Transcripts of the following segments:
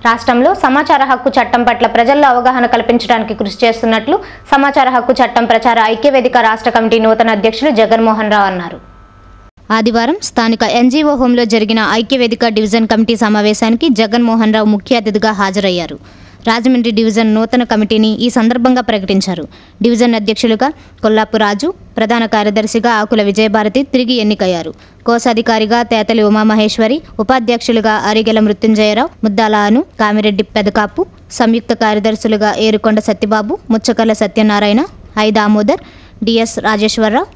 రాష్ట్రంలో సమాచార హక్కు చట్టం పట్ల ప్రజల్లో అవగాహన కల్పించడానికి కృషి చేస్తున్నట్లు సమాచార హక్కు చట్టం ప్రచార ఐక్యవేదిక రాష్ట్ర కమిటీ నూతన అధ్యక్షులు జగన్మోహన్ రావు అన్నారు. ఆదివారం స్థానిక ఎన్జీఓ హోంలో జరిగిన ఐక్యవేదిక డివిజన్ కమిటీ సమావేశానికి జగన్మోహన్ రావు ముఖ్య అతిథిగా హాజరయ్యారు. రాజమండ్రి డివిజన్ నూతన కమిటీని ఈ సందర్భంగా ప్రకటించారు. డివిజన్ అధ్యక్షులుగా కొల్లాపు రాజు, ప్రధాన కార్యదర్శిగా ఆకుల విజయభారతి తిరిగి ఎన్నికయ్యారు. కోశాధికారిగా తేతలి ఉమామహేశ్వరి, ఉపాధ్యక్షులుగా అరిగెల మృత్యుంజయరావు, ముద్దాల, కామిరెడ్డి పెదకాపు, సంయుక్త కార్యదర్శులుగా Erukonda Satyababu, Muchakarla Satyanarayana, I Damodar, DS Rajeswara Rao,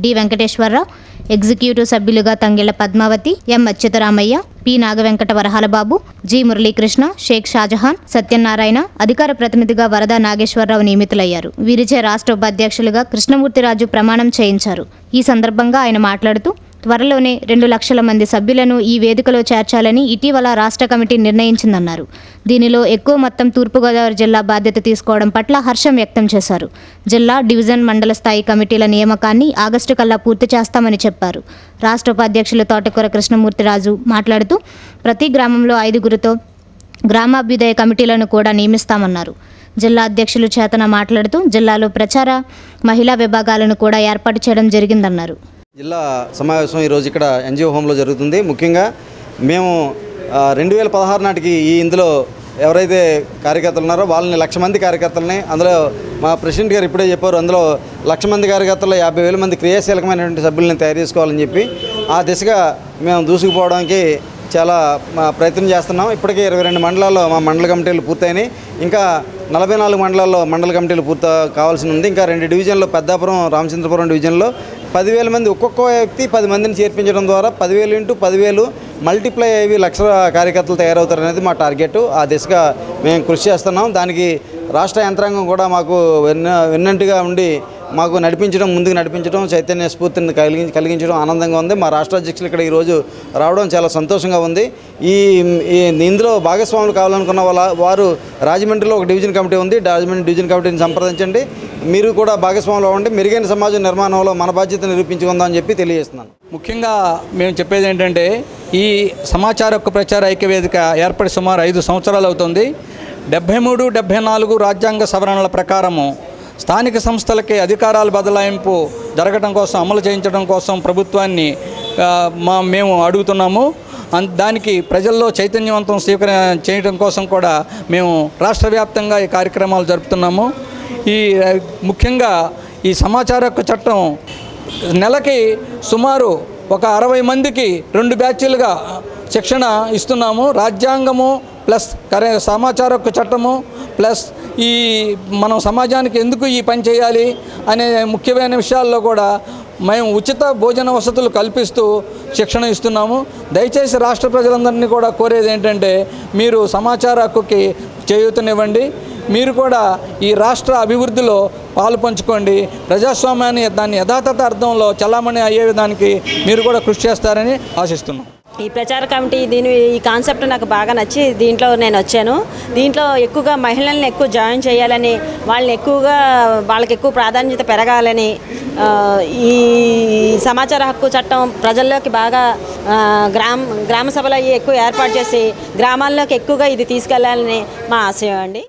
D Venkateswara Rao, executive సభ్యులుగా Tangella Padmavathi, M Achyutaramaiah, P Nagavenkata Varahalababu, G Murali Krishna, Shaik Shahjahan, Satyanarayana, అధికార ప్రతినిధిగా వరద నాగేశ్వరరావు నియమితులయ్యారు. వీరిచే రాష్ట్ర ఉపాధ్యక్షులుగా కృష్ణమూర్తిరాజు ప్రమాణం చేయించారు. ఈ సందర్భంగా ఆయన మాట్లాడుతూ త్వరలోనే 2 లక్షల మంది సభ్యులను ఈ వేదికలో చేర్చాలని ఇటీవల రాష్ట్ర కమిటీ నిర్ణయించిందన్నారు. దీనిలో ఎక్కువ మొత్తం తూర్పుగోదావరి జిల్లా బాధ్యత తీసుకోవడం పట్ల హర్షం వ్యక్తం చేశారు. జిల్లా, డివిజన్, మండల స్థాయి కమిటీల నియామకాన్ని ఆగస్టు కల్లా పూర్తి చేస్తామని చెప్పారు. రాష్ట్ర ఉపాధ్యక్షులు తోటకూర కృష్ణమూర్తిరాజు మాట్లాడుతూ ప్రతి గ్రామంలో 5గురితో గ్రామాభ్యుదయ కమిటీలను కూడా నియమిస్తామన్నారు. జిల్లా అధ్యక్షులు చేతన మాట్లాడుతూ జిల్లాలో ప్రచార, మహిళా విభాగాలను కూడా ఏర్పాటు చేయడం జరిగిందన్నారు. జిల్లా సమావేశం ఈరోజు ఇక్కడ ఎన్జిఓ హోంలో జరుగుతుంది. ముఖ్యంగా మేము 2016 నాటికి ఇందులో ఎవరైతే కార్యకర్తలు ఉన్నారో వాళ్ళని 1,00,000 మంది కార్యకర్తలని, అందులో మా ప్రెసిడెంట్ గారు ఇప్పుడే చెప్పారు, అందులో 1,00,000 మంది కార్యకర్తల్లో 50,000 మంది క్రియాశీలకమైనటువంటి సభ్యులను తయారు చేసుకోవాలని చెప్పి ఆ దిశగా మేము దూసుకుపోవడానికి చాలా ప్రయత్నం చేస్తున్నాం. ఇప్పటికే 22 మండలాల్లో మా మండల కమిటీలు పూర్తయినాయి. ఇంకా 44 మండలాల్లో మండల కమిటీలు కావాల్సి ఉంది. ఇంకా 2 డివిజన్లో పెద్దాపురం, రామచంద్రపురం డివిజన్లో 10,000 మంది ఒక్కొక్క వ్యక్తి 10 మందిని చేర్పించడం ద్వారా 10,000 × 10,000 మల్టిప్లై అయ్యి లక్షల కార్యకర్తలు తయారవుతారనేది మా టార్గెట్. ఆ దిశగా మేము కృషి చేస్తున్నాం. దానికి రాష్ట్ర యంత్రాంగం కూడా మాకు వెన్నంటిగా ఉండి మాకు ముందుకు నడిపించడం, చైతన్య స్ఫూర్తిని కలిగించడం ఆనందంగా ఉంది. మా రాష్ట్ర అధ్యక్షులు ఇక్కడ ఈరోజు రావడం చాలా సంతోషంగా ఉంది. ఇందులో భాగస్వాములు కావాలనుకున్న వారు రాజమండ్రిలో ఒక డివిజన్ కమిటీ ఉంది. రాజమండ్రి డివిజన్ కమిటీని సంప్రదించండి. మీరు కూడా భాగస్వాములు అవ్వండి. మెరుగైన సమాజ నిర్మాణంలో మన బాధ్యత నిరూపించుకుందాం అని చెప్పి తెలియజేస్తున్నాను. ముఖ్యంగా మేము చెప్పేది ఏంటంటే, ఈ సమాచార హక్కు ప్రచార ఐక్యవేదిక ఏర్పడి సుమారు 5 సంవత్సరాలు అవుతుంది. 73, 74 రాజ్యాంగ సవరణల ప్రకారము స్థానిక సంస్థలకి అధికారాల బదలాయింపు జరగడం కోసం, అమలు చేయించడం కోసం ప్రభుత్వాన్ని మేము అడుగుతున్నాము. దానికి ప్రజల్లో చైతన్యవంతం చేయడం కోసం కూడా మేము రాష్ట్ర వ్యాప్తంగా ఈ కార్యక్రమాలు జరుపుతున్నాము. ముఖ్యంగా ఈ సమాచార హక్కు చట్టం నెలకి సుమారు ఒక 60 మందికి 2 బ్యాచ్లుగా శిక్షణ ఇస్తున్నాము. రాజ్యాంగము ప్లస్ సమాచార హక్కు చట్టము ప్లస్ మనం సమాజానికి ఎందుకు ఈ పని చేయాలి అనే ముఖ్యమైన విషయాల్లో కూడా మేము ఉచిత భోజన వసతులు కల్పిస్తూ శిక్షణ ఇస్తున్నాము. దయచేసి రాష్ట్ర ప్రజలందరినీ కూడా కోరేది ఏంటంటే, మీరు సమాచార హక్కుకి చేయూతనివ్వండి. మీరు కూడా ఈ రాష్ట్ర అభివృద్ధిలో పాలు పంచుకోండి. ప్రజాస్వామ్యాన్ని దాన్ని యథాతథ అర్థంలో చలామణి అయ్యే విధానికి మీరు కూడా కృషి చేస్తారని ఆశిస్తున్నాం. ఈ ప్రచార కమిటీ ఈ కాన్సెప్ట్ నాకు బాగా నచ్చి దీంట్లో నేను వచ్చాను. దీంట్లో ఎక్కువగా మహిళల్ని ఎక్కువ జాయిన్ చేయాలని, వాళ్ళకి ఎక్కువ ప్రాధాన్యత పెరగాలని, ఈ సమాచార హక్కు చట్టం ప్రజల్లోకి బాగా గ్రామ సభలు ఎక్కువ ఏర్పాటు చేసి గ్రామాల్లోకి ఎక్కువగా ఇది తీసుకెళ్లాలని మా ఆశయం అండి.